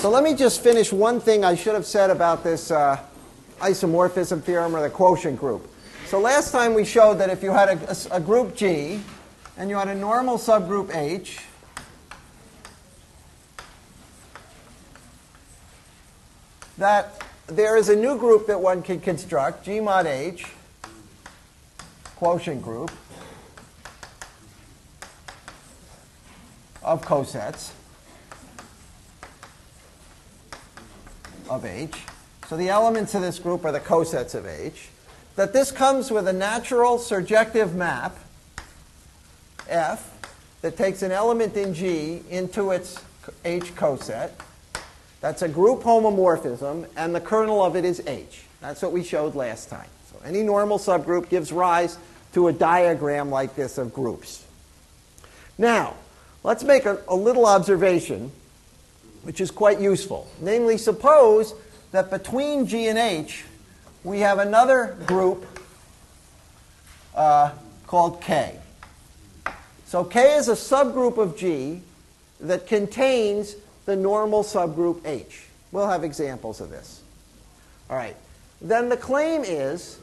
So let me just finish one thing I should have said about this isomorphism theorem or the quotient group. So last time we showed that if you had a group G and you had a normal subgroup H, that there is a new group that one can construct, G mod H, quotient group of cosets of H. So the elements of this group are the cosets of H. That this comes with a natural surjective map, F, that takes an element in G into its H coset. That's a group homomorphism, and the kernel of it is H. That's what we showed last time. So any normal subgroup gives rise to a diagram like this of groups. Now, let's make a little observation, which is quite useful. Namely, suppose that between G and H, we have another group called K. So K is a subgroup of G that contains the normal subgroup H. We'll have examples of this. All right. Then the claim is,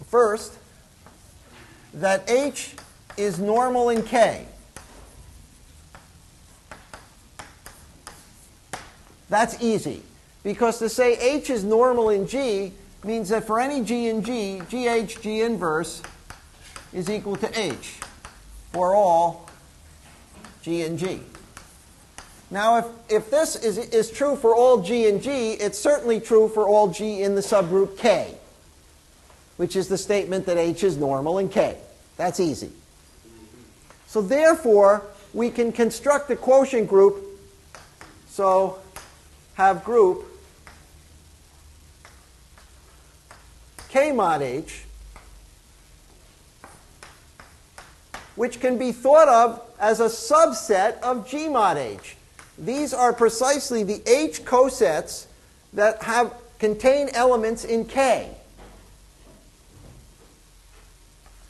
first, that H is normal in K. That's easy, because to say H is normal in G means that for any G in G, GH, G inverse is equal to H for all G in G. Now, if this is true for all G in G, it's certainly true for all G in the subgroup K, which is the statement that H is normal in K. That's easy. So therefore, we can construct a quotient group. So have group K mod H, which can be thought of as a subset of G mod H. These are precisely the H cosets that contain elements in K.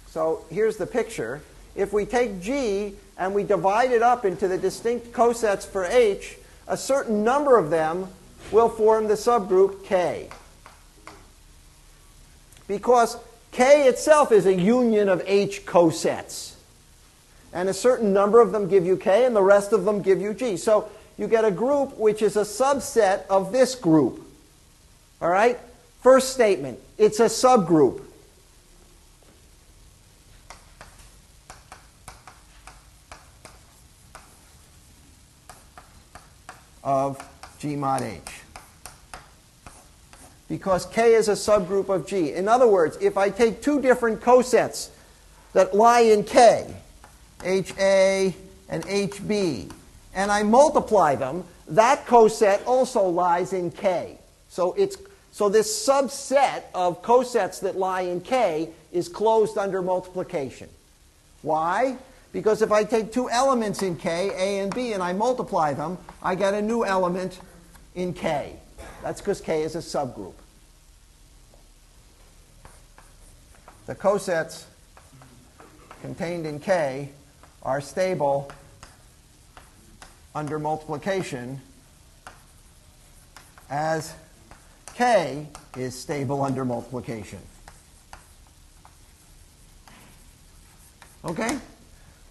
So here's the picture. If we take G and we divide it up into the distinct cosets for H, a certain number of them will form the subgroup K. Because K itself is a union of H cosets. And a certain number of them give you K, and the rest of them give you G. So you get a group which is a subset of this group. All right? First statement, it's a subgroup. Of G mod H. Because K is a subgroup of G. In other words, if I take two different cosets that lie in K, HA and HB, and I multiply them, that coset also lies in K. So this subset of cosets that lie in K is closed under multiplication. Why? Because if I take two elements in K, A and B, and I multiply them, I get a new element in K. That's because K is a subgroup. The cosets contained in K are stable under multiplication as K is stable under multiplication. Okay?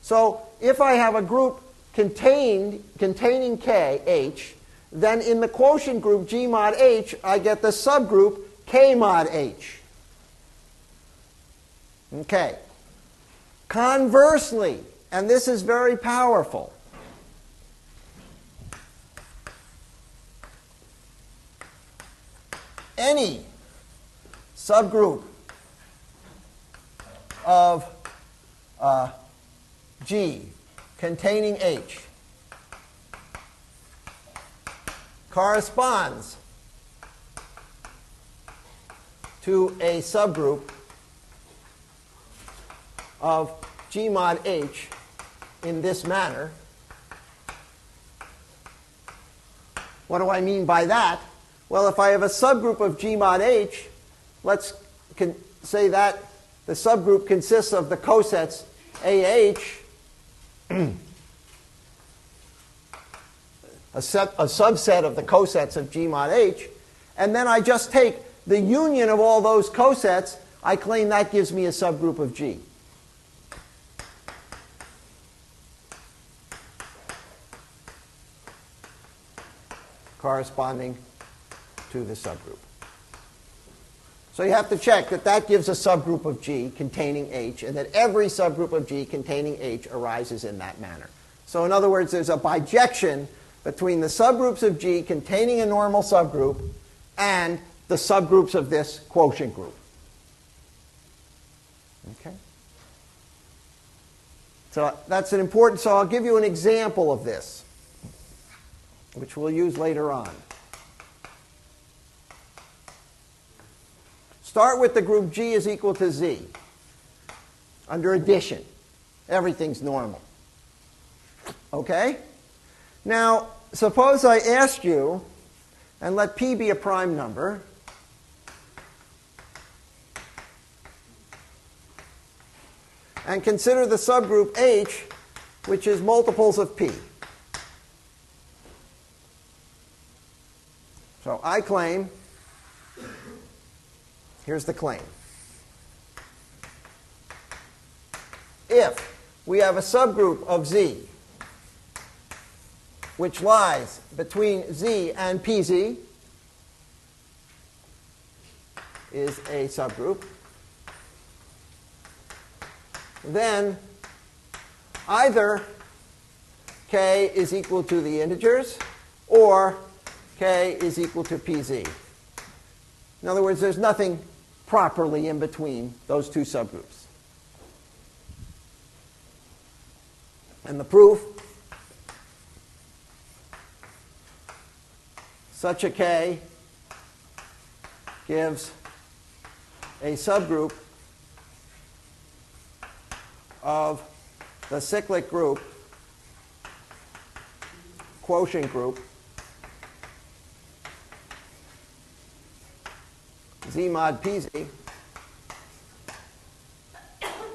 So if I have a group containing K, H, then in the quotient group G mod H, I get the subgroup K mod H. Okay. Conversely, and this is very powerful, any subgroup of G containing H corresponds to a subgroup of G mod H in this manner. What do I mean by that? Well, if I have a subgroup of G mod H, let's say that the subgroup consists of the cosets AH a subset of the cosets of G mod H, and then I just take the union of all those cosets, I claim that gives me a subgroup of G. Corresponding to the subgroup. So you have to check that that gives a subgroup of G containing H, and that every subgroup of G containing H arises in that manner. So in other words, there's a bijection between the subgroups of G containing a normal subgroup and the subgroups of this quotient group. Okay? So that's an important, so I'll give you an example of this, which we'll use later on. Start with the group G is equal to Z. Under addition, everything's normal. Okay? Now, suppose I ask you, and let P be a prime number, and consider the subgroup H, which is multiples of P. So I claim, here's the claim. If we have a subgroup of Z which lies between Z and PZ, is a subgroup, then either K is equal to the integers or K is equal to PZ. In other words, there's nothing properly in between those two subgroups. And the proof, such a K gives a subgroup of the cyclic group, quotient group, Z mod PZ.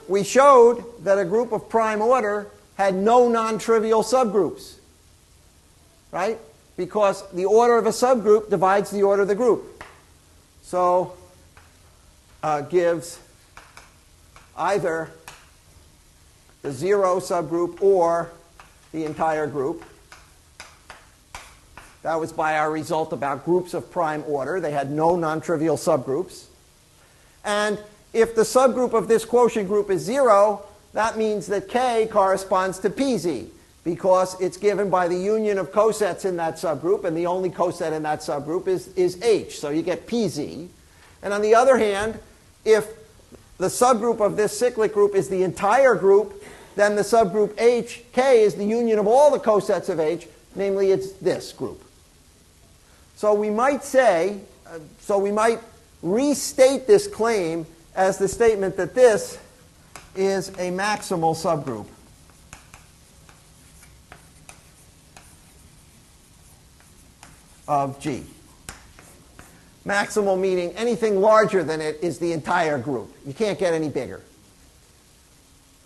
We showed that a group of prime order had no non-trivial subgroups, right? Because the order of a subgroup divides the order of the group. So gives either the zero subgroup or the entire group. That was by our result about groups of prime order. They had no non-trivial subgroups. And if the subgroup of this quotient group is 0, that means that K corresponds to PZ, because it's given by the union of cosets in that subgroup, and the only coset in that subgroup is H. So you get PZ. And on the other hand, if the subgroup of this cyclic group is the entire group, then the subgroup H, K, is the union of all the cosets of H, namely it's this group. So we might say, we might restate this claim as the statement that this is a maximal subgroup of G. Maximal meaning anything larger than it is the entire group. You can't get any bigger.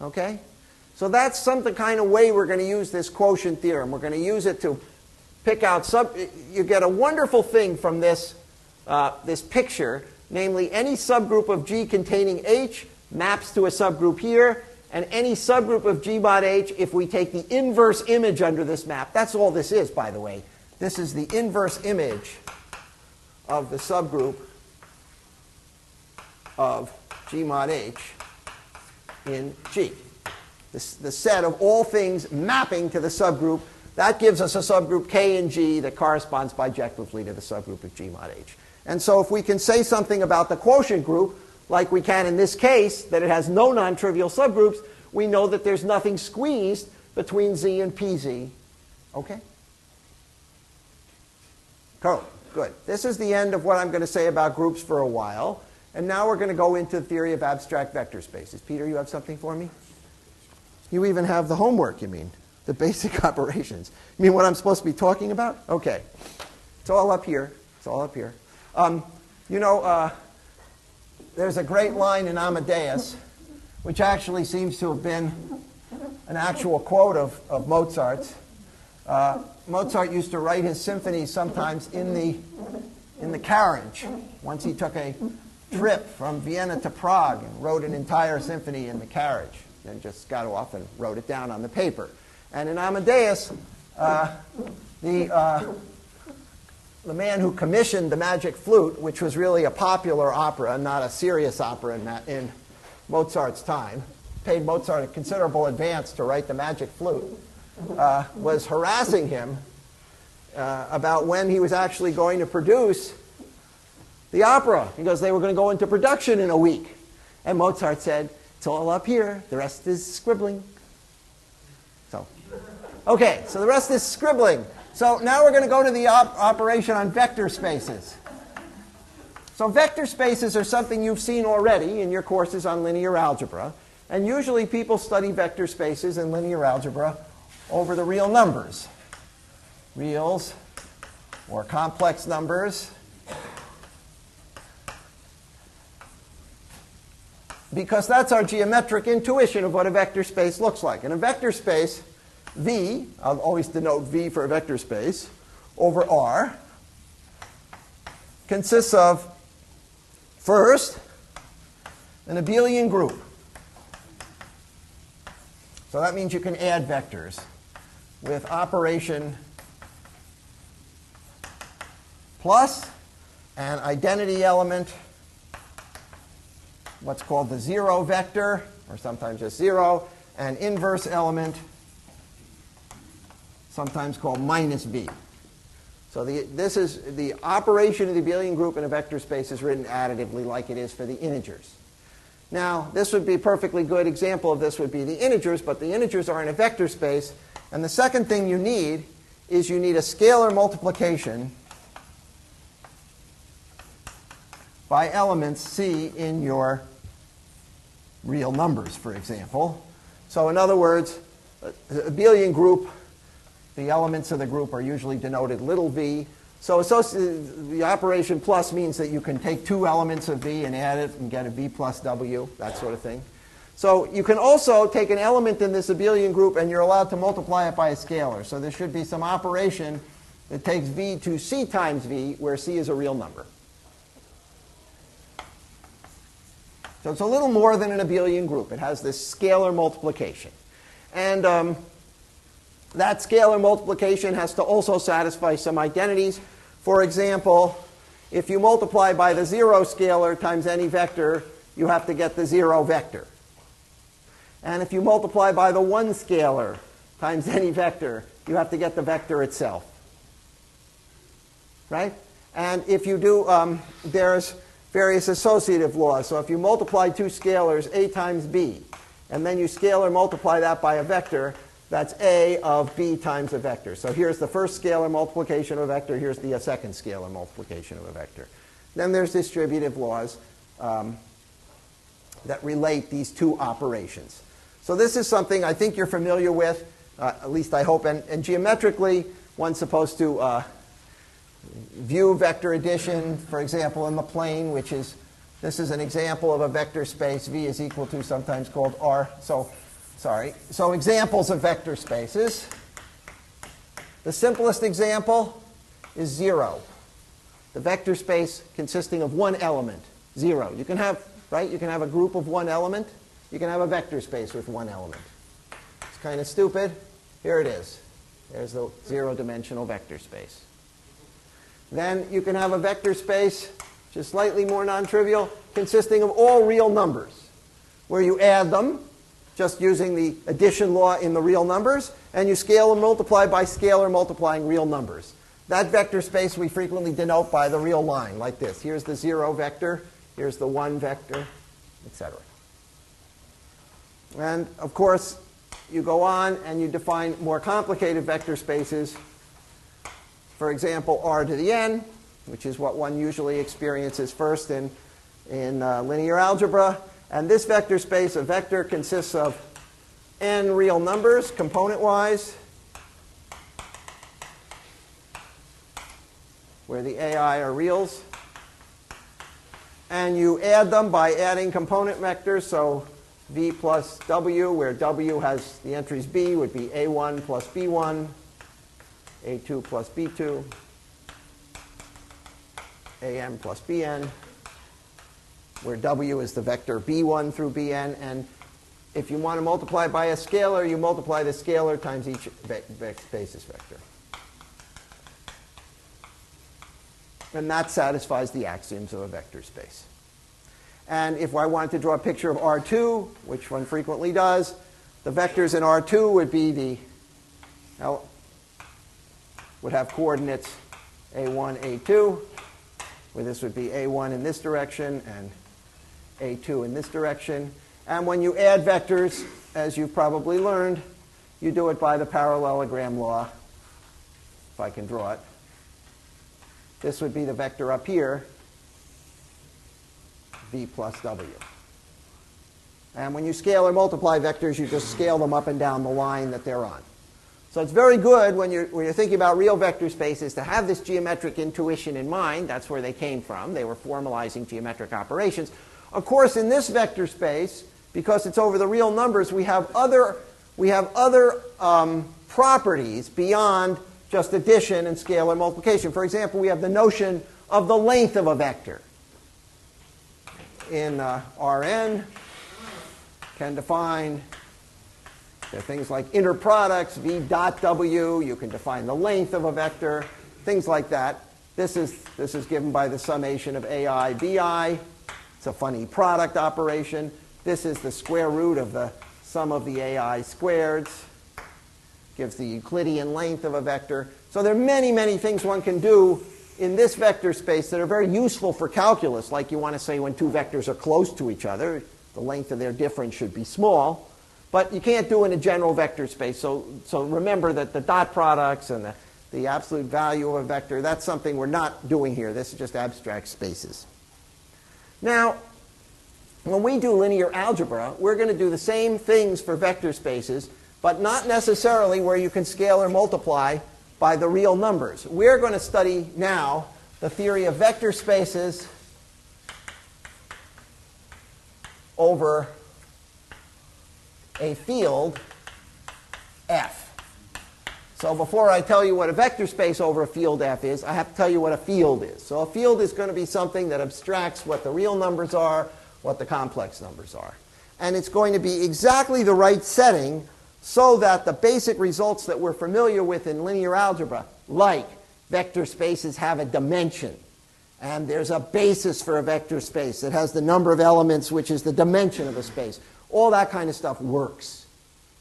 Okay? So that's some kind of way we're going to use this quotient theorem. We're going to use it to pick out you get a wonderful thing from this, this picture, namely any subgroup of G containing H maps to a subgroup here, and any subgroup of G mod H, if we take the inverse image under this map, that's all this is, by the way. This is the inverse image of the subgroup of G mod H in G. The set of all things mapping to the subgroup, that gives us a subgroup K in G that corresponds bijectively to the subgroup of G mod H. And so if we can say something about the quotient group, like we can in this case, that it has no non-trivial subgroups, we know that there's nothing squeezed between Z and PZ. Okay? Cool. Good. This is the end of what I'm going to say about groups for a while. And now we're going to go into the theory of abstract vector spaces. Peter, you have something for me? You even have the homework, you mean? The basic operations. You mean what I'm supposed to be talking about? Okay. It's all up here. It's all up here. There's a great line in Amadeus, which actually seems to have been an actual quote of Mozart's. Mozart used to write his symphonies sometimes in the carriage. Once he took a trip from Vienna to Prague and wrote an entire symphony in the carriage. Then just got off and wrote it down on the paper. And in Amadeus, the man who commissioned the Magic Flute, which was really a popular opera, not a serious opera in Mozart's time, paid Mozart a considerable advance to write the Magic Flute, was harassing him about when he was actually going to produce the opera, because they were going to go into production in a week. And Mozart said, "It's all up here. The rest is scribbling." Okay, so the rest is scribbling. So now we're going to go to the operation on vector spaces. So vector spaces are something you've seen already in your courses on linear algebra. And usually people study vector spaces in linear algebra over the real numbers. Reals or complex numbers. Because that's our geometric intuition of what a vector space looks like. In a vector space, V, I'll always denote V for a vector space, over R, consists of, first, an abelian group. So that means you can add vectors with operation plus an identity element, what's called the zero vector, or sometimes just zero, an inverse element, sometimes called minus v. So this is the operation of the abelian group in a vector space is written additively like it is for the integers. Now, this would be a perfectly good example of this would be the integers, but the integers are in a vector space. And the second thing you need is you need a scalar multiplication by elements C in your real numbers, for example. So in other words, the abelian group, the elements of the group are usually denoted little v. So the operation plus means that you can take two elements of v and add it and get a v plus w, that sort of thing. So you can also take an element in this abelian group and you're allowed to multiply it by a scalar. So there should be some operation that takes v to c times v, where c is a real number. So it's a little more than an abelian group. It has this scalar multiplication. And that scalar multiplication has to also satisfy some identities. For example, if you multiply by the zero scalar times any vector, you have to get the zero vector. And if you multiply by the one scalar times any vector, you have to get the vector itself. Right? And if you do, there's various associative laws. So if you multiply two scalars, a times b, and then you scalar multiply that by a vector, that's a of b times a vector. So here's the first scalar multiplication of a vector. Here's the second scalar multiplication of a vector. Then there's distributive laws that relate these two operations. So this is something I think you're familiar with, at least I hope. And geometrically, one's supposed to view vector addition, for example, in the plane, which is, this is an example of a vector space. V is equal to, sometimes called R. So examples of vector spaces. The simplest example is 0. The vector space consisting of one element, 0. You can have, right? You can have a group of one element. You can have a vector space with one element. It's kind of stupid. Here it is. There's the zero-dimensional vector space. Then you can have a vector space, which is slightly more non-trivial, consisting of all real numbers, where you add them, just using the addition law in the real numbers, and you scale and multiply by scalar multiplying real numbers. That vector space we frequently denote by the real line, like this. Here's the 0 vector, here's the 1 vector, etc. And of course, you go on and you define more complicated vector spaces. For example, r to the n, which is what one usually experiences first in linear algebra. And this vector space, a vector, consists of n real numbers, component-wise, where the ai are reals. And you add them by adding component vectors. So v plus w, where w has the entries b, would be a1 plus b1 A2 plus B2, AM plus BN, where W is the vector B1 through Bn. And if you want to multiply by a scalar, you multiply the scalar times each basis vector. And that satisfies the axioms of a vector space. And if I wanted to draw a picture of R2, which one frequently does, the vectors in R2 would be would have coordinates A1, A2, where this would be A1 in this direction and A2 in this direction. And when you add vectors, as you've probably learned, you do it by the parallelogram law, if I can draw it. This would be the vector up here, V plus W. And when you scale or multiply vectors, you just scale them up and down the line that they're on. So it's very good when you're thinking about real vector spaces to have this geometric intuition in mind. That's where they came from. They were formalizing geometric operations. Of course, in this vector space, because it's over the real numbers, we have other properties beyond just addition and scalar multiplication. For example, we have the notion of the length of a vector. In Rn, can define things like inner products, V dot W. You can define the length of a vector, things like that. This is given by the summation of AI BI. It's a funny product operation. This is the square root of the sum of the AI squareds. Gives the Euclidean length of a vector. So there are many, many things one can do in this vector space that are very useful for calculus, like you want to say when two vectors are close to each other, the length of their difference should be small. But you can't do in a general vector space. So remember that the dot products and the absolute value of a vector, that's something we're not doing here. This is just abstract spaces. Now, when we do linear algebra, we're going to do the same things for vector spaces, but not necessarily where you can scale or multiply by the real numbers. We're going to study now the theory of vector spaces over a field F. So before I tell you what a vector space over a field F is, I have to tell you what a field is. So a field is going to be something that abstracts what the real numbers are, what the complex numbers are. And it's going to be exactly the right setting so that the basic results that we're familiar with in linear algebra, like vector spaces have a dimension, and there's a basis for a vector space that has the number of elements, which is the dimension of a space. All that kind of stuff works.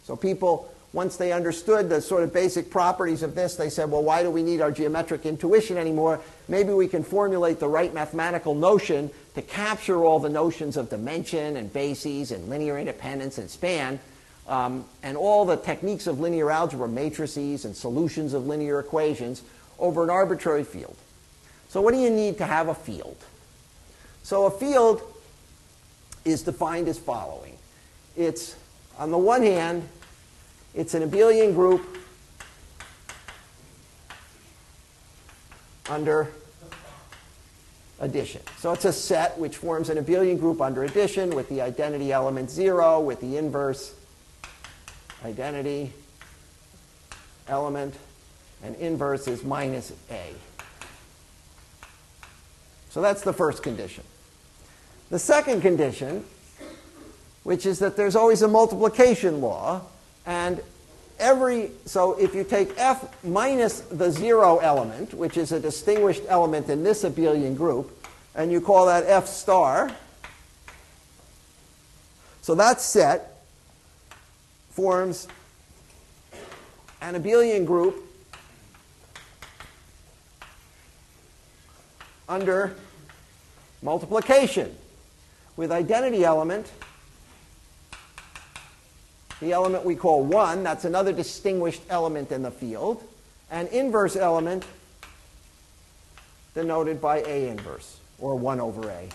So people, once they understood the sort of basic properties of this, they said, well, why do we need our geometric intuition anymore? Maybe we can formulate the right mathematical notion to capture all the notions of dimension and bases and linear independence and span, and all the techniques of linear algebra, matrices and solutions of linear equations, over an arbitrary field. So what do you need to have a field? So a field is defined as following. It's, on the one hand, it's an abelian group under addition. So it's a set which forms an abelian group under addition with the identity element 0, with the inverse identity element, and inverse is minus A. So that's the first condition. The second condition, which is that there's always a multiplication law, and so if you take F minus the 0 element, which is a distinguished element in this abelian group, and you call that F star, so that set forms an abelian group under multiplication with identity element, the element we call 1, that's another distinguished element in the field, and inverse element denoted by A inverse, or 1 over A.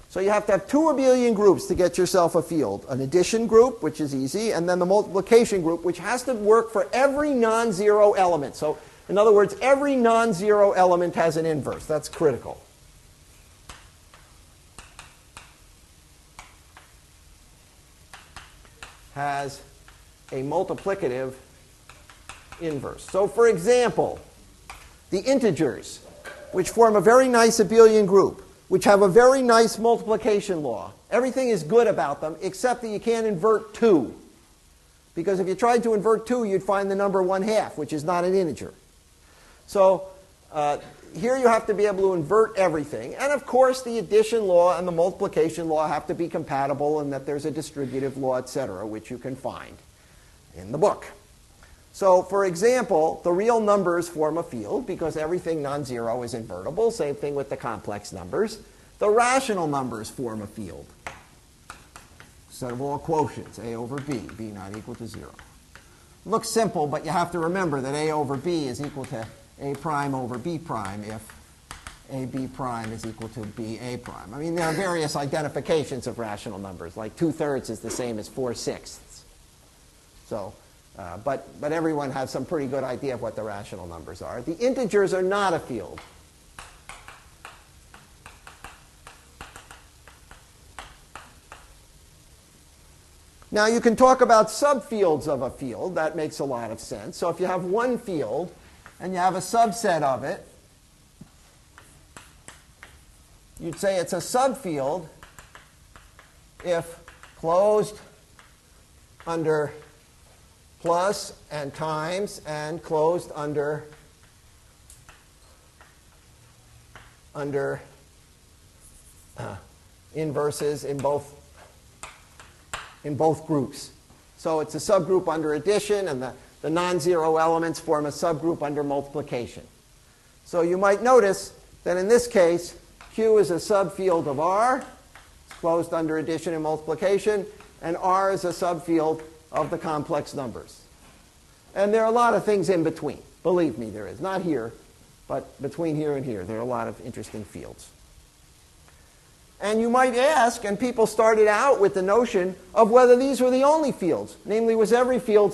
So you have to have two abelian groups to get yourself a field. An addition group, which is easy, and then the multiplication group, which has to work for every non-zero element. So in other words, every non-zero element has an inverse. That's critical. Has a multiplicative inverse. So for example, the integers, which form a very nice abelian group, which have a very nice multiplication law. Everything is good about them, except that you can't invert 2. Because if you tried to invert 2, you'd find the number 1/2, which is not an integer. So here you have to be able to invert everything. And of course, the addition law and the multiplication law have to be compatible, and that there's a distributive law, etc., which you can find in the book. So for example, the real numbers form a field because everything non-zero is invertible. Same thing with the complex numbers. The rational numbers form a field. Set of all quotients, a over b, b not equal to 0. Looks simple, but you have to remember that a over b is equal to a prime over b prime if ab prime is equal to ba prime. I mean, there are various identifications of rational numbers, like 2/3 is the same as 4/6. So, but everyone has some pretty good idea of what the rational numbers are. The integers are not a field. Now, you can talk about subfields of a field. That makes a lot of sense. So if you have one field and you have a subset of it, you'd say it's a subfield if closed under plus and times and closed under inverses in both groups. So it's a subgroup under addition, and the non-zero elements form a subgroup under multiplication. So you might notice that in this case, Q is a subfield of R. It's closed under addition and multiplication. And R is a subfield of the complex numbers. And there are a lot of things in between. Believe me, there is. Not here, but between here and here. There are a lot of interesting fields. And you might ask, and people started out with the notion of whether these were the only fields. Namely, was every field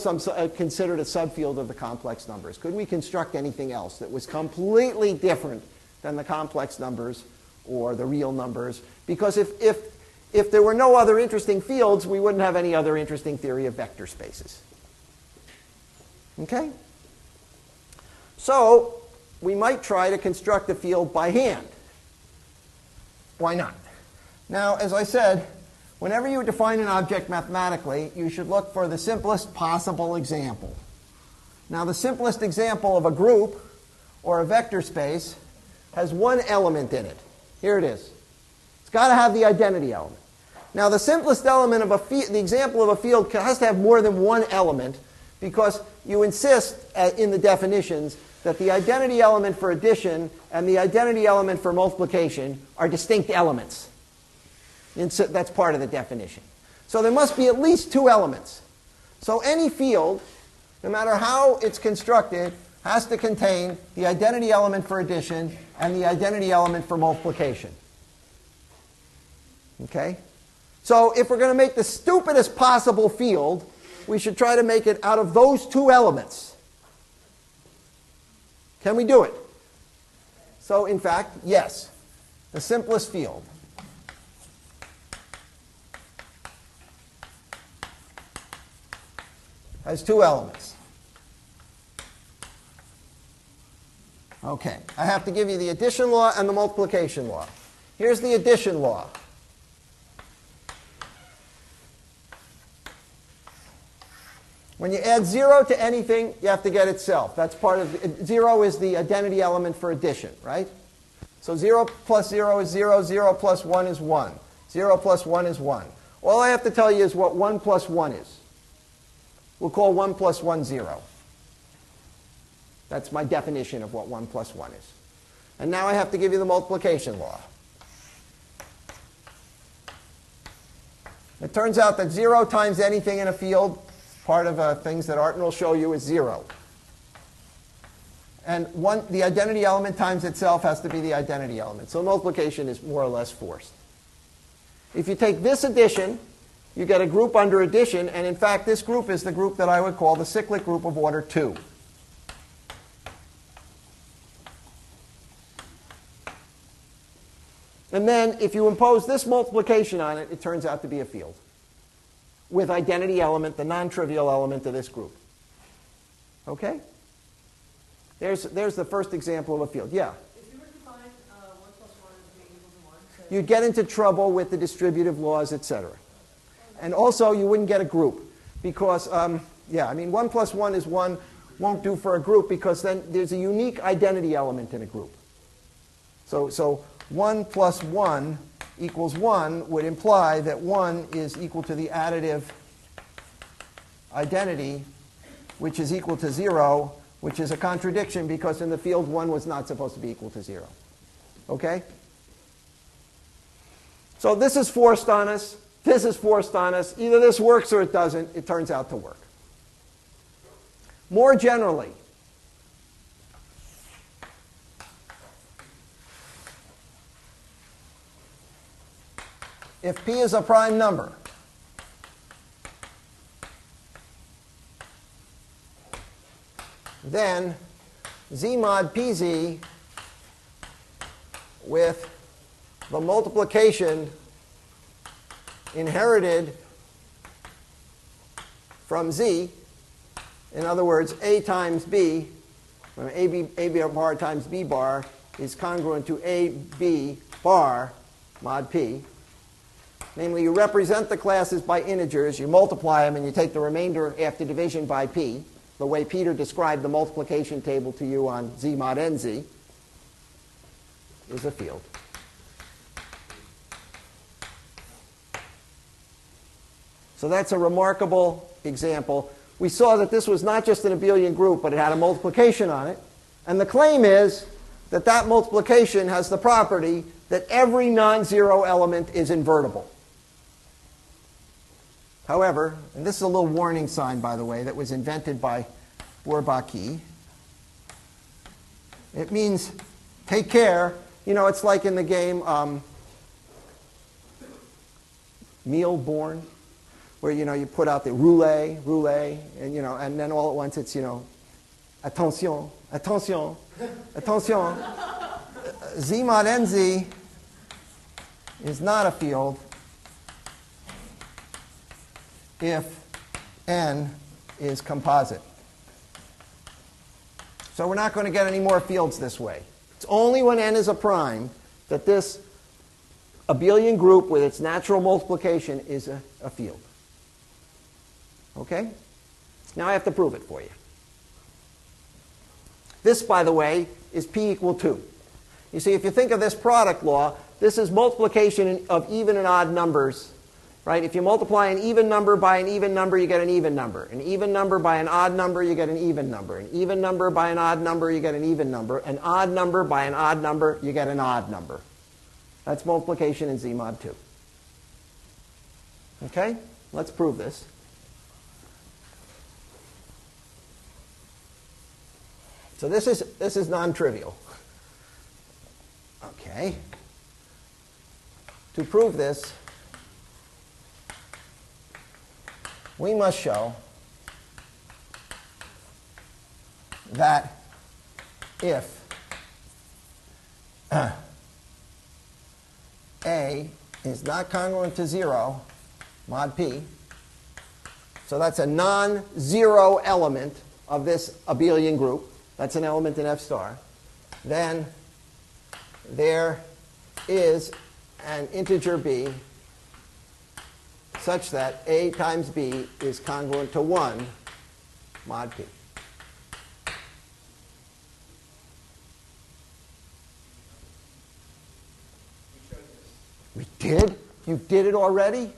considered a subfield of the complex numbers? Could we construct anything else that was completely different than the complex numbers or the real numbers? Because if there were no other interesting fields, we wouldn't have any other interesting theory of vector spaces. Okay? So we might try to construct a field by hand. Why not? Now, as I said, whenever you define an object mathematically, you should look for the simplest possible example. Now, the simplest example of a group or a vector space has one element in it. Here it is. It's got to have the identity element. Now, the simplest element of the example of a field has to have more than one element, because you insist in the definitions that the identity element for addition and the identity element for multiplication are distinct elements. And so that's part of the definition. So there must be at least two elements. So any field, no matter how it's constructed, has to contain the identity element for addition and the identity element for multiplication. Okay? So if we're going to make the stupidest possible field, we should try to make it out of those two elements. Can we do it? So in fact, yes. The simplest field. Has two elements. Okay, I have to give you the addition law and the multiplication law. Here's the addition law. When you add 0 to anything, you have to get itself. That's part of 0 is the identity element for addition, right? So 0 plus 0 is 0. 0 plus 1 is 1. 0 plus 1 is 1. All I have to tell you is what 1 plus 1 is. We'll call 1 plus 1 0. That's my definition of what 1 plus 1 is. And now I have to give you the multiplication law. It turns out that 0 times anything in a field, part of things that Artin will show you, is 0. And the identity element times itself has to be the identity element. So multiplication is more or less forced. If you take this addition, you get a group under addition, and in fact this group is the group that I would call the cyclic group of order 2. And then if you impose this multiplication on it, it turns out to be a field with identity element, the non-trivial element of this group. Okay? There's the first example of a field. Yeah? If you were to find 1 plus 1 as being equal to 1, so You'd get into trouble with the distributive laws, etc. And also, you wouldn't get a group. Because, yeah, I mean, 1 plus 1 is 1 won't do for a group because then there's a unique identity element in a group. So 1 plus 1 equals 1 would imply that 1 is equal to the additive identity, which is equal to 0, which is a contradiction because in the field 1 was not supposed to be equal to 0. Okay? So this is forced on us. This is forced on us. Either this works or it doesn't. It turns out to work. More generally, if P is a prime number, then Z mod PZ with the multiplication inherited from Z, in other words, A times B, A bar times B bar is congruent to AB bar mod P. Namely, you represent the classes by integers, you multiply them, and you take the remainder after division by P, the way Peter described the multiplication table to you on Z mod NZ, is a field. So that's a remarkable example. We saw that this was not just an abelian group, but it had a multiplication on it. And the claim is that that multiplication has the property that every non-zero element is invertible. However, and this is a little warning sign, by the way, that was invented by Bourbaki. It means take care. You know, it's like in the game Mealborn, where, you know, you put out the roulette, and, you know, and then all at once it's, you know, attention, attention, attention. Z mod NZ is not a field if n is composite. So we're not going to get any more fields this way. It's only when n is a prime that this abelian group with its natural multiplication is a field. Okay? Now I have to prove it for you. This, by the way, is P equal 2. You see, if you think of this product law, this is multiplication of even and odd numbers. Right? If you multiply an even number by an even number, you get an even number. An even number by an odd number, you get an even number. An even number by an odd number, you get an even number. An odd number by an odd number, you get an odd number. That's multiplication in Z mod 2. Okay? Let's prove this. So this is non-trivial. Okay. To prove this, we must show that if A is not congruent to 0, mod P, so that's a non-zero element of this abelian group, that's an element in F star, then there is an integer B such that A times B is congruent to 1 mod P. We did? You did it already?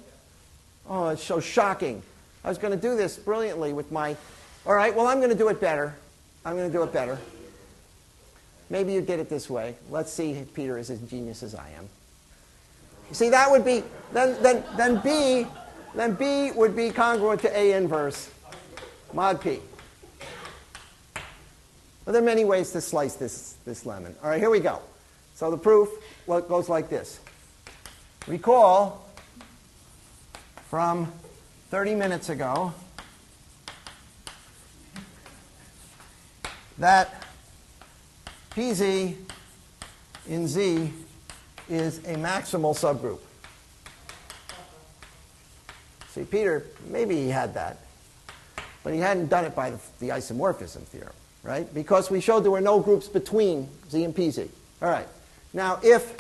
Oh, it's so shocking. I was going to do this brilliantly with my... All right, well, I'm going to do it better. I'm going to do it better. Maybe you did it this way. Let's see if Peter is as ingenious as I am. You see, that would be... Then B would be congruent to A inverse mod P. Well, there are many ways to slice this lemon. All right, here we go. So the proof goes like this. Recall from 30 minutes ago that PZ in Z is a maximal subgroup. See, Peter, maybe he had that. But he hadn't done it by the isomorphism theorem, right? Because we showed there were no groups between Z and PZ. All right. Now, if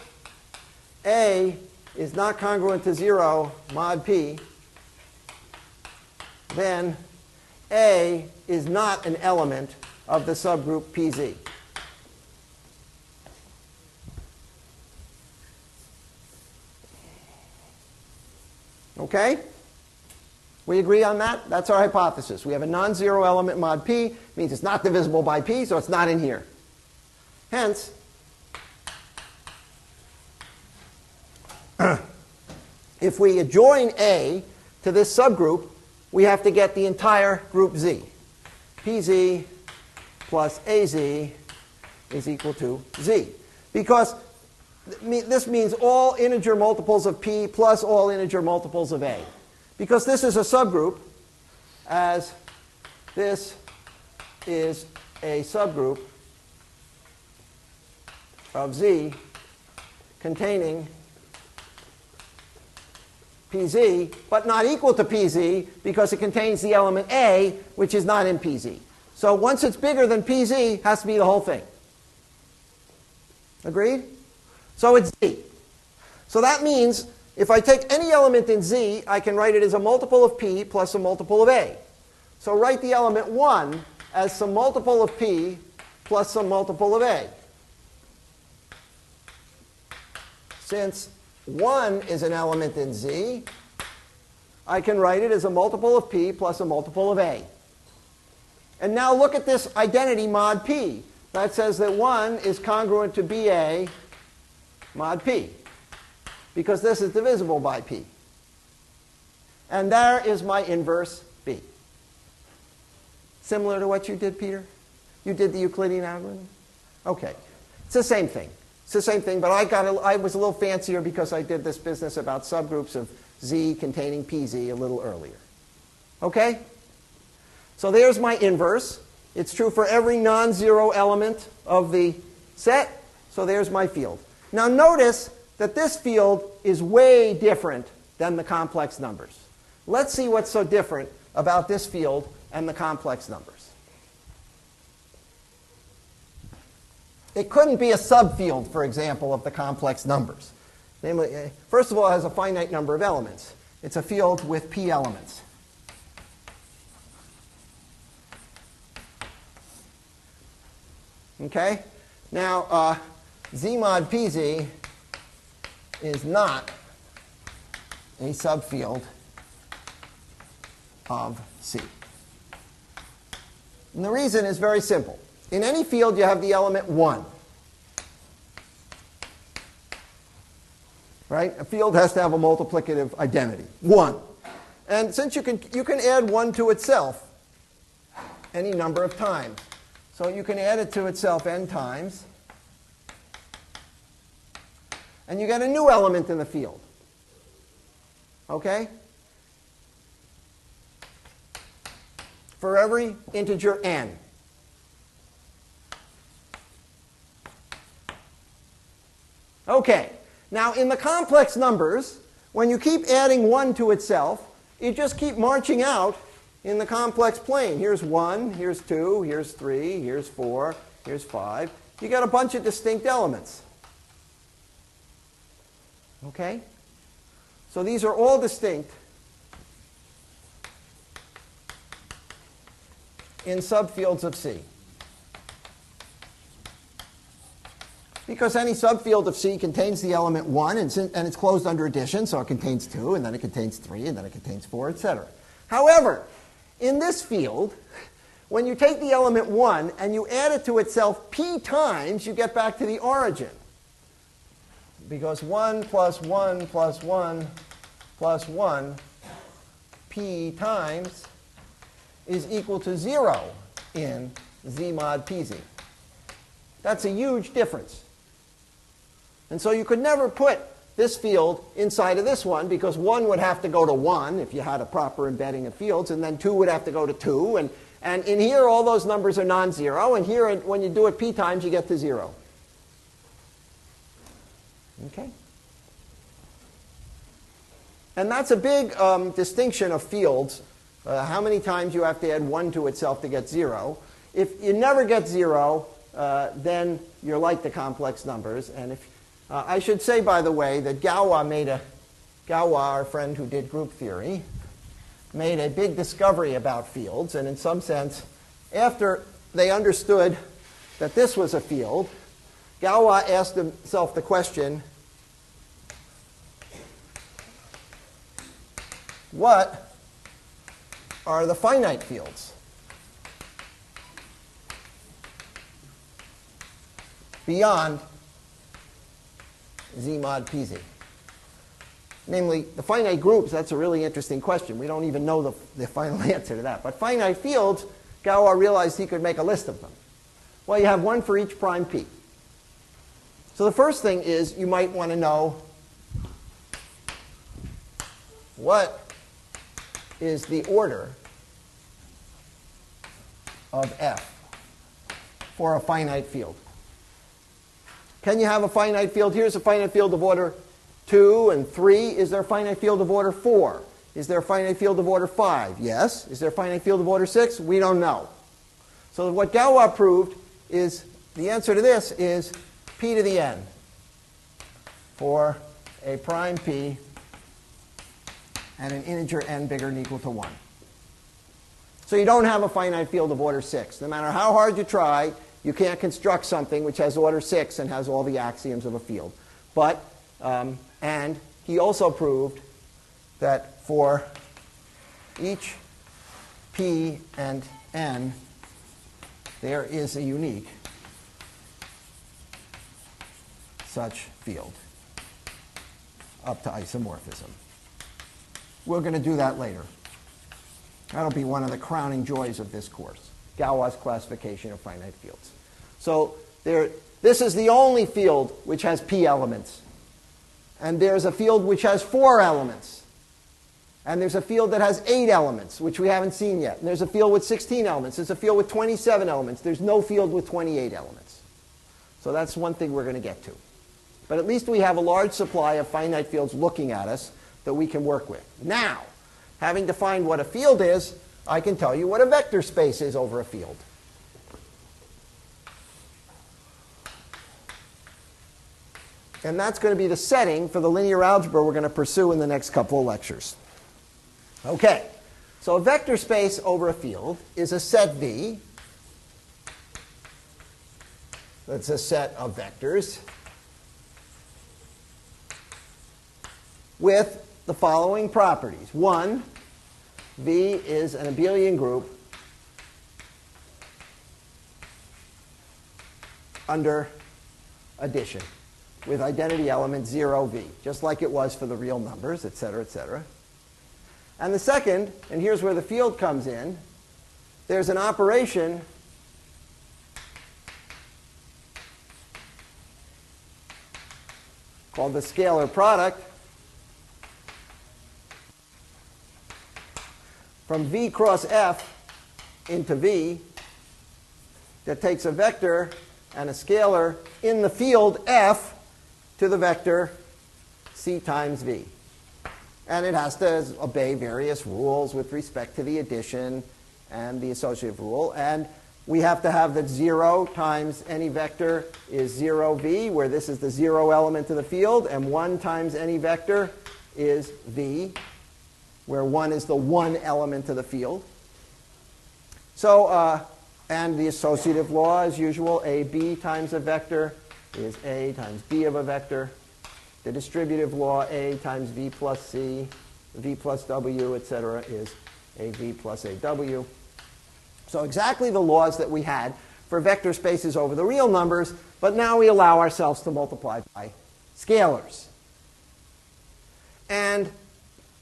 A is not congruent to 0 mod P, then A is not an element of the subgroup PZ. Okay? We agree on that? That's our hypothesis. We have a non-zero element mod P, means it's not divisible by P, so it's not in here. Hence, if we adjoin A to this subgroup, we have to get the entire group Z. PZ plus AZ is equal to Z. Because this means all integer multiples of P plus all integer multiples of A. Because this is a subgroup, as this is a subgroup of Z containing PZ, but not equal to PZ because it contains the element A, which is not in PZ. So once it's bigger than PZ, it has to be the whole thing. Agreed? So it's Z. So that means if I take any element in Z, I can write it as a multiple of P plus a multiple of A. So write the element 1 as some multiple of P plus some multiple of A. Since 1 is an element in Z, I can write it as a multiple of P plus a multiple of A. And now look at this identity mod P. That says that 1 is congruent to BA mod P, because this is divisible by P. And there is my inverse B. Similar to what you did, Peter? You did the Euclidean algorithm? Okay. It's the same thing. It's the same thing, but I was a little fancier because I did this business about subgroups of Z containing PZ a little earlier. Okay? So there's my inverse. It's true for every non-zero element of the set. So there's my field. Now notice that this field is way different than the complex numbers. Let's see what's so different about this field and the complex numbers. It couldn't be a subfield, for example, of the complex numbers. Namely, first of all, it has a finite number of elements. It's a field with P elements. Okay? Now, Z mod PZ is not a subfield of C. And the reason is very simple. In any field, you have the element 1. Right? A field has to have a multiplicative identity, 1. And since you can add 1 to itself any number of times. So you can add it to itself n times. And you get a new element in the field. Okay? For every integer n. Okay. Now, in the complex numbers, when you keep adding 1 to itself, you just keep marching out in the complex plane. Here's 1, here's 2, here's 3, here's 4, here's 5. You got a bunch of distinct elements. Okay? So these are all distinct in subfields of C. Because any subfield of C contains the element 1, and it's closed under addition, so it contains 2, and then it contains 3, and then it contains 4, etc. However, in this field, when you take the element 1 and you add it to itself P times, you get back to the origin. Because 1 plus 1 plus 1 plus 1 P times is equal to 0 in Z mod PZ. That's a huge difference. And so you could never put this field inside of this one, because 1 would have to go to 1 if you had a proper embedding of fields, and then 2 would have to go to 2. And in here, all those numbers are non-zero. And here, when you do it P times, you get to 0. Okay? And that's a big distinction of fields how many times you have to add 1 to itself to get 0. If you never get 0, then you're like the complex numbers. And if I should say, by the way, that Galois, our friend who did group theory, made a big discovery about fields. And in some sense, after they understood that this was a field, Galois asked himself the question, what are the finite fields beyond Z mod PZ? Namely, the finite groups, that's a really interesting question. We don't even know the final answer to that. But finite fields, Galois realized he could make a list of them. Well, you have one for each prime P. So the first thing is you might want to know what is the order of F for a finite field. Can you have a finite field? Here's a finite field of order 2 and 3. Is there a finite field of order 4? Is there a finite field of order 5? Yes. Is there a finite field of order 6? We don't know. So what Galois proved is the answer to this is p to the n for a prime p and an integer n bigger than or equal to 1. So you don't have a finite field of order 6. No matter how hard you try, you can't construct something which has order 6 and has all the axioms of a field. But, and he also proved that for each p and n, there is a unique such field up to isomorphism. We're going to do that later. That'll be one of the crowning joys of this course, Galois classification of finite fields. So this is the only field which has p elements. And there's a field which has 4 elements. And there's a field that has 8 elements, which we haven't seen yet. And there's a field with 16 elements. There's a field with 27 elements. There's no field with 28 elements. So that's one thing we're going to get to. But at least we have a large supply of finite fields looking at us that we can work with. Now, having defined what a field is, I can tell you what a vector space is over a field. And that's going to be the setting for the linear algebra we're going to pursue in the next couple of lectures. Okay, so a vector space over a field is a set V. That's a set of vectors with the following properties. 1, V is an abelian group under addition with identity element 0V, just like it was for the real numbers, et cetera, et cetera. And the second, and here's where the field comes in, there's an operation called the scalar product from V cross F into V that takes a vector and a scalar in the field F to the vector C times V. And it has to obey various rules with respect to the addition and the associative rule. And we have to have that 0 times any vector is 0V, where this is the 0 element of the field, and 1 times any vector is V, where 1 is the 1 element of the field. So, and the associative law, as usual, AB times a vector is A times B of a vector. The distributive law, A times V plus C, V plus W, etc., is AV plus AW. So exactly the laws that we had for vector spaces over the real numbers, but now we allow ourselves to multiply by scalars. And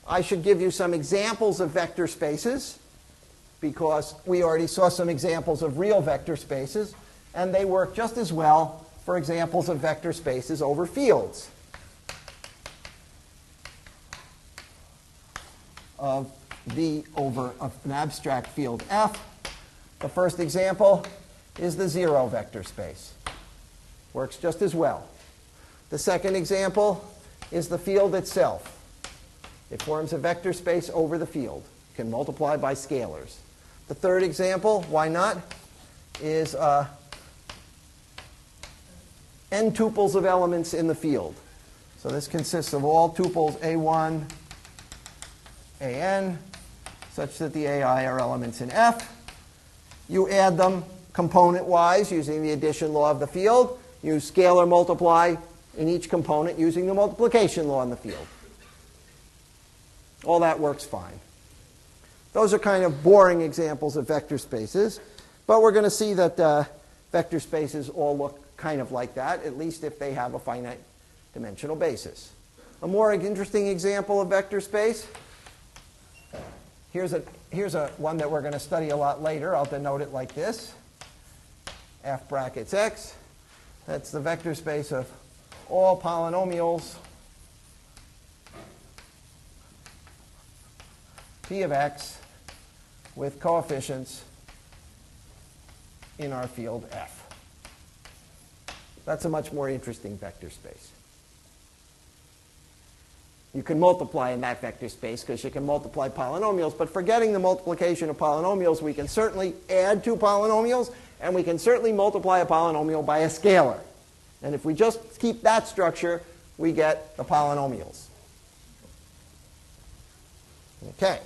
I should give you some examples of vector spaces, because we already saw some examples of real vector spaces, and they work just as well for examples of vector spaces over fields. Of V over an abstract field F. The first example is the 0 vector space. Works just as well. The second example is the field itself. It forms a vector space over the field. You can multiply by scalars. The third example, why not, is n tuples of elements in the field. So this consists of all tuples A1, AN, such that the AI are elements in F. You add them component-wise using the addition law of the field. You scalar multiply in each component using the multiplication law in the field. All that works fine. Those are kind of boring examples of vector spaces, but we're going to see that vector spaces all look kind of like that, at least if they have a finite dimensional basis. A more interesting example of vector space, here's a one that we're going to study a lot later. I'll denote it like this, F brackets X. That's the vector space of all polynomials P of X with coefficients in our field F. That's a much more interesting vector space. You can multiply in that vector space because you can multiply polynomials, but forgetting the multiplication of polynomials, we can certainly add two polynomials, and we can certainly multiply a polynomial by a scalar. And if we just keep that structure, we get the polynomials. Okay.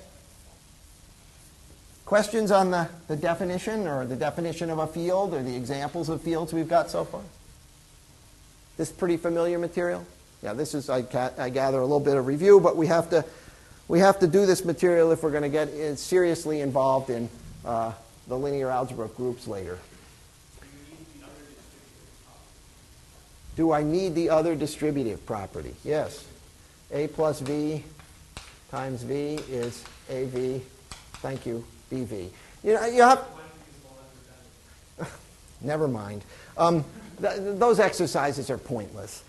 Questions on the definition or the definition of a field or the examples of fields we've got so far? This pretty familiar material? Yeah, this is, I gather, a little bit of review, but we have to do this material if we're going to get seriously involved in the linear algebra of groups later. Do I need the other distributive property? Yes. A plus V times V is AV. Thank you, BV. You know, you have... Never mind. Those exercises are pointless.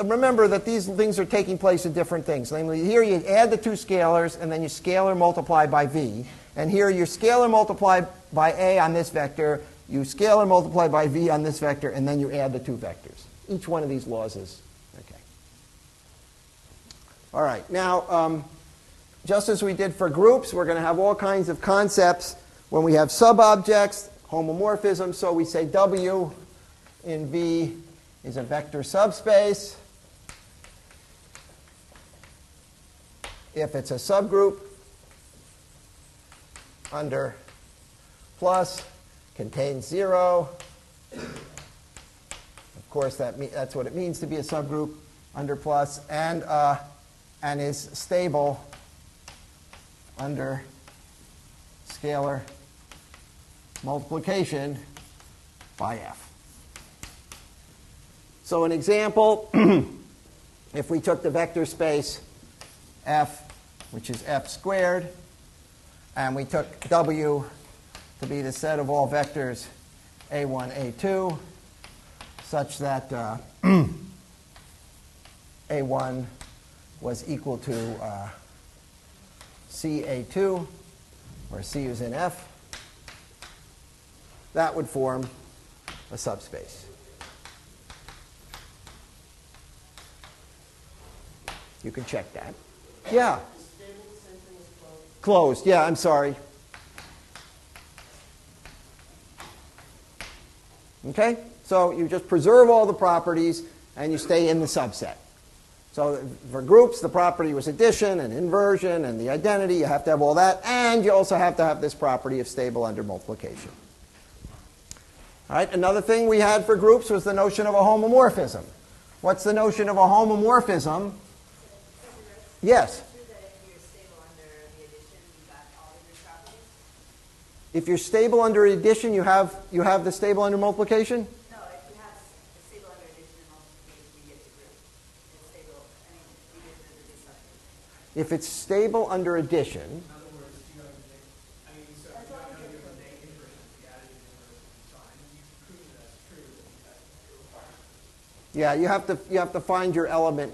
Remember that these things are taking place in different things. Namely, here you add the two scalars, and then you scalar multiply by V. And here you scalar multiply by A on this vector, you scalar multiply by V on this vector, and then you add the two vectors. Each one of these laws is okay. All right. Now, just as we did for groups, we're going to have all kinds of concepts when we have subobjects, homomorphism. So we say W in V is a vector subspace if it's a subgroup under plus contains 0. Of course, that's what it means to be a subgroup under plus, and is stable under scalar multiplication by F. So an example, if we took the vector space F, which is F squared, and we took W to be the set of all vectors A1, A2, such that A1 was equal to CA2, where C is in F, that would form a subspace. You can check that. Yeah. Closed. Yeah, I'm sorry. Okay? So you just preserve all the properties and you stay in the subset. So for groups, the property was addition and inversion and the identity. You have to have all that. And you also have to have this property of stable under multiplication. All right, another thing we had for groups was the notion of a homomorphism. What's the notion of a homomorphism? Yes. If you're stable under addition, you have the stable under multiplication? No, if you have a stable under addition and multiplication, you get the group. It's stable, addition under this side. If it's stable under addition. In other words, you have so if you have a negative inversion, the additive inversion, so you can prove that that's true, that's your requirement. Yeah, you have to find your element.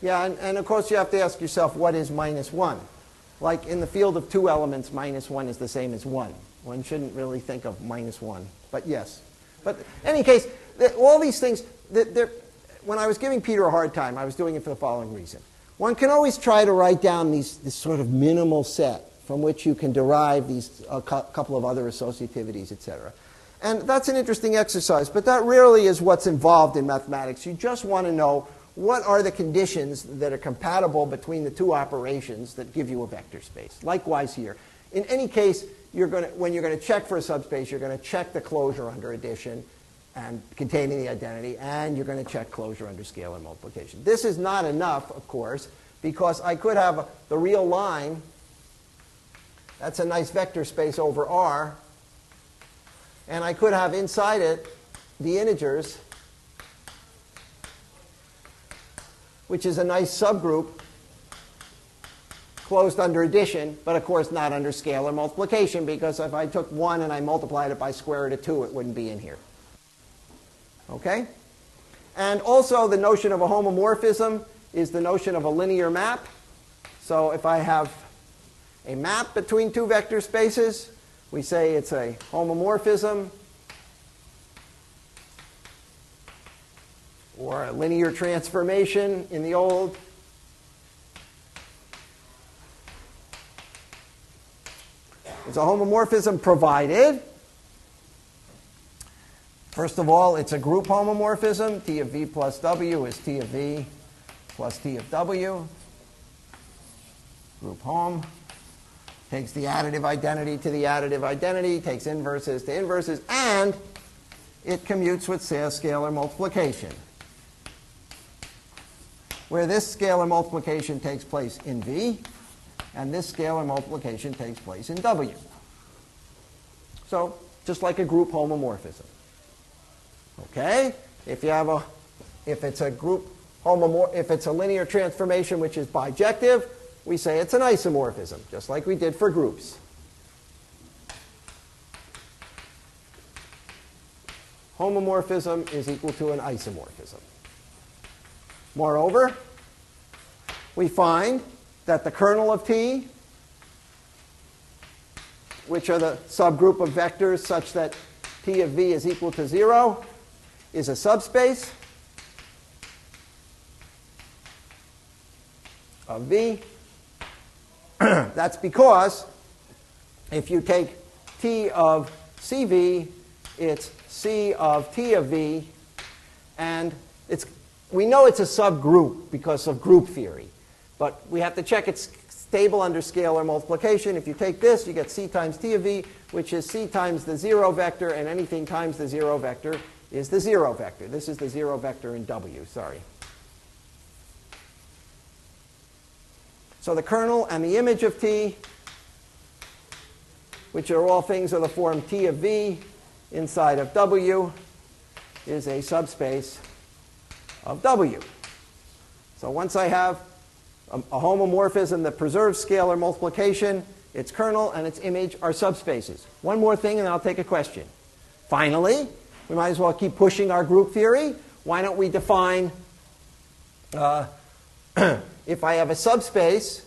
Yeah, and of course you have to ask yourself, what is minus 1? Like in the field of two elements, minus 1 is the same as 1. One shouldn't really think of minus 1, but yes. But in any case, all these things, when I was giving Peter a hard time, I was doing it for the following reason. One can always try to write down this sort of minimal set from which you can derive these couple of other associativities, etc. And that's an interesting exercise, but that rarely is what's involved in mathematics. You just want to know what are the conditions that are compatible between the two operations that give you a vector space. Likewise here. In any case, when you're going to check for a subspace, you're going to check the closure under addition and containing the identity, and you're going to check closure under scalar multiplication. This is not enough, of course, because I could have the real line. That's a nice vector space over R. And I could have inside it the integers, which is a nice subgroup closed under addition, but of course not under scalar multiplication, because if I took 1 and I multiplied it by square root of 2, it wouldn't be in here. Okay? And also the notion of a homomorphism is the notion of a linear map. So if I have a map between two vector spaces, we say it's a homomorphism or a linear transformation in the old. It's a homomorphism provided, first of all, it's a group homomorphism. T of v plus w is T of v plus T of w. Group hom. Takes the additive identity to the additive identity, takes inverses to inverses, and it commutes with scalar multiplication, where this scalar multiplication takes place in V, and this scalar multiplication takes place in W. So, just like a group homomorphism. Okay? If it's a group if it's a linear transformation which is bijective, we say it's an isomorphism, just like we did for groups. Homomorphism is equal to an isomorphism. Moreover, we find that the kernel of T, which are the subgroup of vectors such that T of V is equal to 0, is a subspace of V. That's because if you take T of CV, it's C of T of V, and we know it's a subgroup because of group theory, but we have to check it's stable under scalar multiplication. If you take this, you get C times T of V, which is C times the 0 vector, and anything times the 0 vector is the 0 vector. This is the 0 vector in W, sorry. So the kernel and the image of T, which are all things of the form T of V inside of W, is a subspace of W. So once I have a homomorphism that preserves scalar multiplication, its kernel and its image are subspaces. One more thing, and then I'll take a question. Finally, we might as well keep pushing our group theory. Why don't we define, if I have a subspace,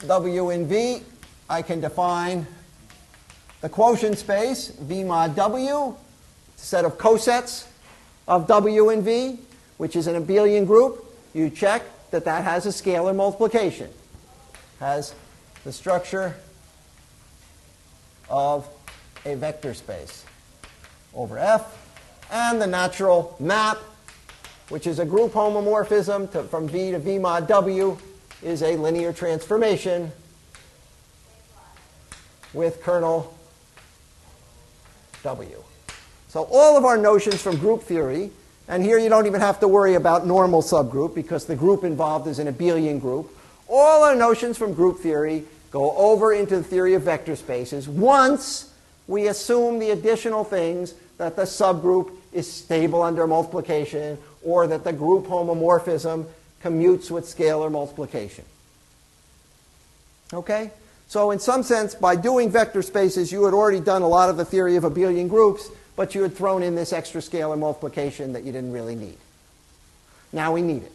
W in V, I can define the quotient space, V mod W, set of cosets of W in V, which is an abelian group. You check that that has a scalar multiplication, has the structure of a vector space over F, and the natural map, which is a group homomorphism from V to V mod W, is a linear transformation with kernel W. So all of our notions from group theory, and here you don't even have to worry about normal subgroup because the group involved is an abelian group, all our notions from group theory go over into the theory of vector spaces once we assume the additional things that the subgroup is stable under multiplication or that the group homomorphism commutes with scalar multiplication. Okay? So in some sense, by doing vector spaces, you had already done a lot of the theory of abelian groups, but you had thrown in this extra scalar multiplication that you didn't really need. Now we need it.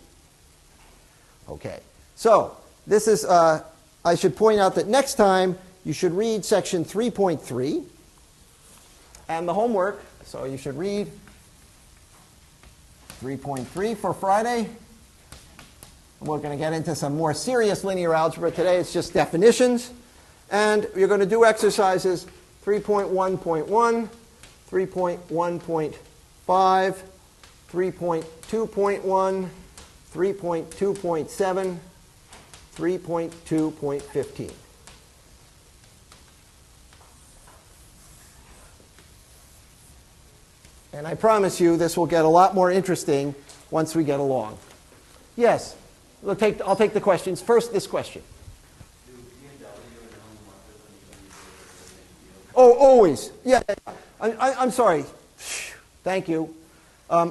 Okay. So this is, I should point out that next time you should read section 3.3 and the homework. So you should read 3.3 for Friday. We're going to get into some more serious linear algebra today. It's just definitions. And you're going to do exercises 3.1.1, 3.1.5, 3.2.1, 3.2.7, 3.2.15. And I promise you this will get a lot more interesting once we get along. Yes, I'll take the questions. First, this question. Oh, always. Yeah, I'm sorry. Thank you.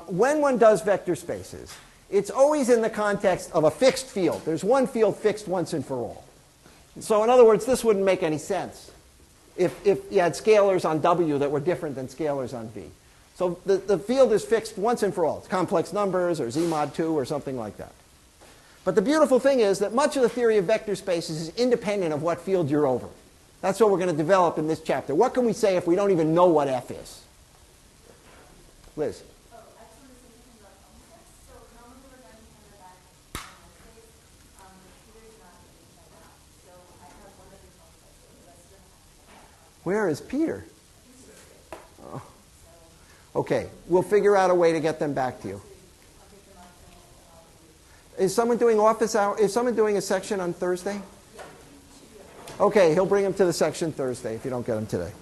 When one does vector spaces, it's always in the context of a fixed field. There's one field fixed once and for all. So in other words, this wouldn't make any sense if you had scalars on W that were different than scalars on V. So the field is fixed once and for all. It's complex numbers or Z mod 2 or something like that. But the beautiful thing is that much of the theory of vector spaces is independent of what field you're over. That's what we're going to develop in this chapter. What can we say if we don't even know what F is? Liz? Oh, actually, something about concepts. So normally we're going to kind of back space. Peter is not inside out. So I have one of the concepts. So let's just Where is Peter? Oh. Okay, we'll figure out a way to get them back to you. Is someone doing office hour? Is someone doing a section on Thursday? Okay, he'll bring them to the section Thursday if you don't get them today.